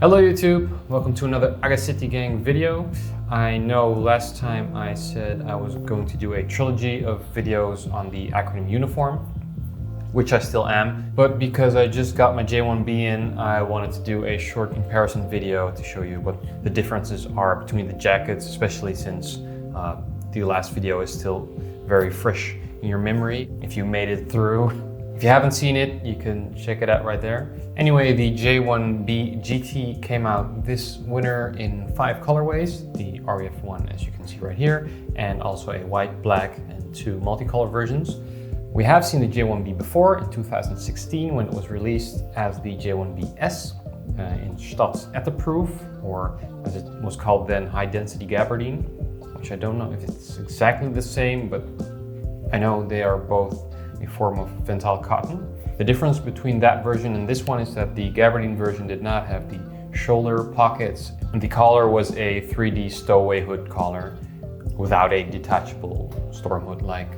Hello YouTube, welcome to another City Gang video. I know last time I said I was going to do a trilogy of videos on the Acronym uniform, which I still am, but because I just got my J1B in, I wanted to do a short comparison video to show you what the differences are between the jackets, especially since the last video is still very fresh in your memory. If you made it through, if you haven't seen it, you can check it out right there. Anyway, the J1B-GT came out this winter in 5 colorways. The RAF one, as you can see right here, and also a white, black, and 2 multicolor versions. We have seen the J1B before in 2016 when it was released as the J1B-S in Stadsetterproof, or as it was called then, High Density Gabardine, which I don't know if it's exactly the same, but I know they are both a form of Ventile cotton. The difference between that version and this one is that the gabardine version did not have the shoulder pockets, and the collar was a 3D stowaway hood collar without a detachable storm hood like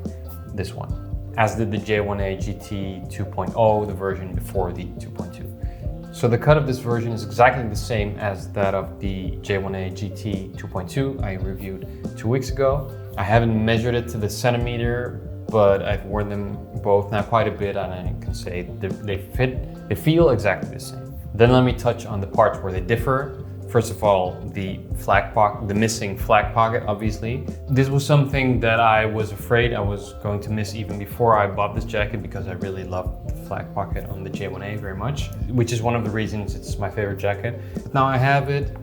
this one, as did the J1A-GT 2.0, the version before the 2.2. So the cut of this version is exactly the same as that of the J1A-GT 2.2 I reviewed 2 weeks ago. I haven't measured it to the centimeter, but I've worn them both now quite a bit, and I can say they feel exactly the same. Then let me touch on the parts where they differ. First of all, the flak pocket, the missing flak pocket, obviously. This was something that I was afraid I was going to miss even before I bought this jacket, because I really loved the flak pocket on the J1A very much, which is one of the reasons it's my favorite jacket. Now I have it,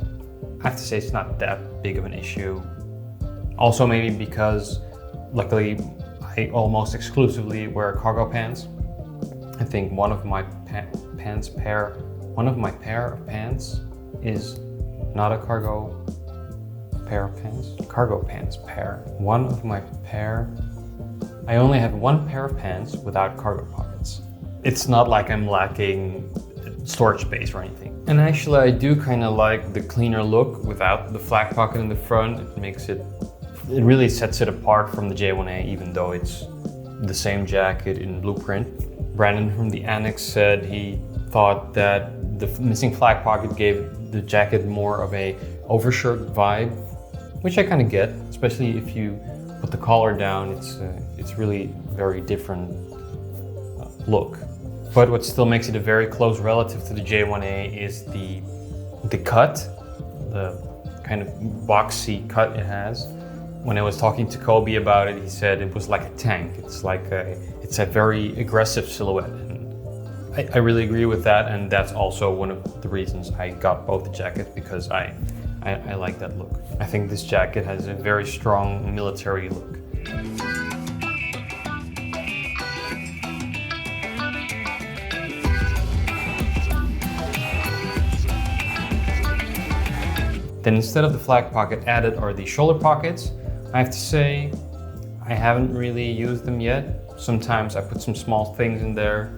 I have to say it's not that big of an issue. Also maybe because, luckily, I almost exclusively wear cargo pants. I think one of my pair of pants is not a cargo pair of pants. Cargo pants pair. One of my pair. I only have one pair of pants without cargo pockets. It's not like I'm lacking storage space or anything. And actually I do kind of like the cleaner look without the flak pocket in the front. It really sets it apart from the J1A, even though it's the same jacket in blueprint. Brandon from the Annex said he thought that the missing flak pocket gave the jacket more of a overshirt vibe, which I kind of get, especially if you put the collar down. It's really very different look. But what still makes it a very close relative to the J1A is the cut, the kind of boxy cut it has. When I was talking to Kobe about it, he said it was like a tank. It's a very aggressive silhouette. And I really agree with that, and that's also one of the reasons I got both the jackets, because I like that look. I think this jacket has a very strong military look. Then instead of the flak pocket added are the shoulder pockets. I have to say, I haven't really used them yet. Sometimes I put some small things in there.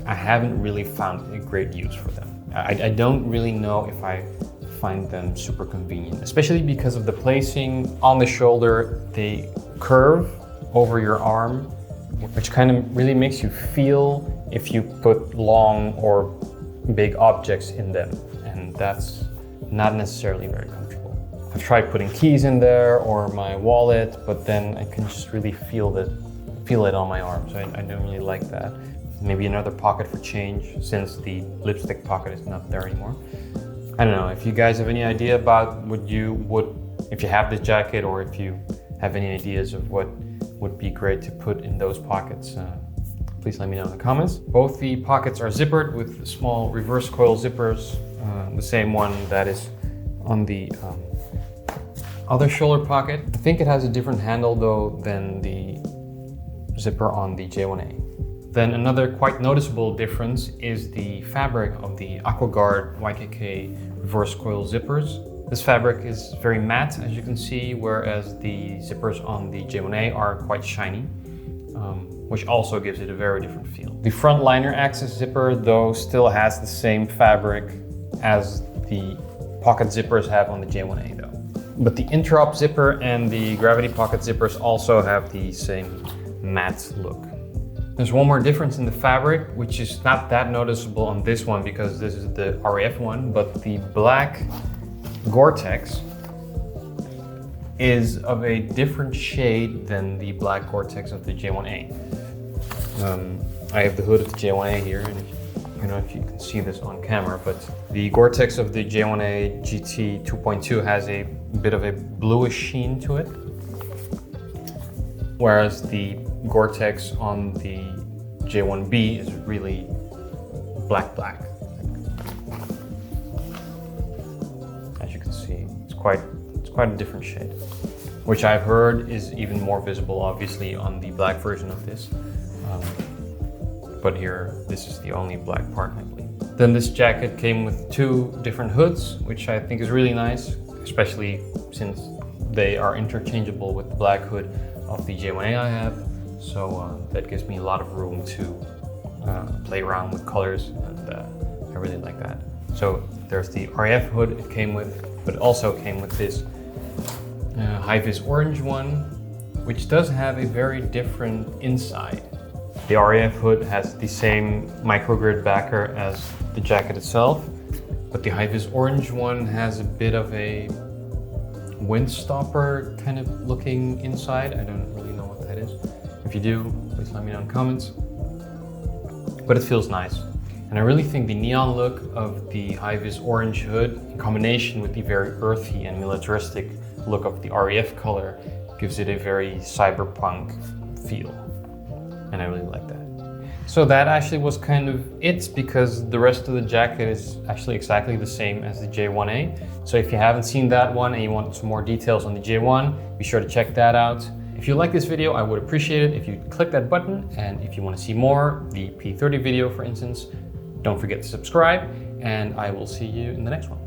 I haven't really found a great use for them. I don't really know if I find them super convenient, especially because of the placing on the shoulder. They curve over your arm, which kind of really makes you feel if you put long or big objects in them, and that's not necessarily very comfortable. I've tried putting keys in there or my wallet, but then I can just really feel it on my arm, so I don't really like that. Maybe another pocket for change, since the lipstick pocket is not there anymore. I don't know, if you guys have any idea about if you have this jacket, or if you have any ideas of what would be great to put in those pockets, please let me know in the comments. Both the pockets are zippered with small reverse coil zippers, the same one that is on the other shoulder pocket. I think it has a different handle though than the zipper on the J1A. Then another quite noticeable difference is the fabric of the AquaGuard YKK reverse coil zippers. This fabric is very matte, as you can see, whereas the zippers on the J1A are quite shiny, which also gives it a very different feel. The front liner access zipper though still has the same fabric as the pocket zippers have on the J1A though. But the interop zipper and the gravity pocket zippers also have the same matte look. There's one more difference in the fabric, which is not that noticeable on this one because this is the RAF one, but the black Gore-Tex is of a different shade than the black Gore-Tex of the J1A. I have the hood of the J1A here, and I don't know if you can see this on camera, but the Gore-Tex of the J1A-GT 2.2 has a bit of a bluish sheen to it, whereas the Gore-Tex on the J1B is really black. As you can see, it's quite a different shade, which I've heard is even more visible, obviously, on the black version of this. But here, this is the only black part, I believe. Then this jacket came with 2 different hoods, which I think is really nice, especially since they are interchangeable with the black hood of the J1A I have. So that gives me a lot of room to play around with colors, and I really like that. So there's the RAF hood it came with, but it also came with this high-vis orange one, which does have a very different inside. The RAF hood has the same microgrid backer as the jacket itself, but the high-vis orange one has a bit of a windstopper kind of looking inside. I don't really know what that is. If you do, please let me know in the comments. But it feels nice. And I really think the neon look of the high-vis orange hood in combination with the very earthy and militaristic look of the RAF color gives it a very cyberpunk feel. And I really like that. So that actually was kind of it, because the rest of the jacket is actually exactly the same as the J1A. So if you haven't seen that one and you want some more details on the J1, be sure to check that out. If you like this video, I would appreciate it if you click that button, and if you want to see more, the P30 video for instance, don't forget to subscribe, and I will see you in the next one.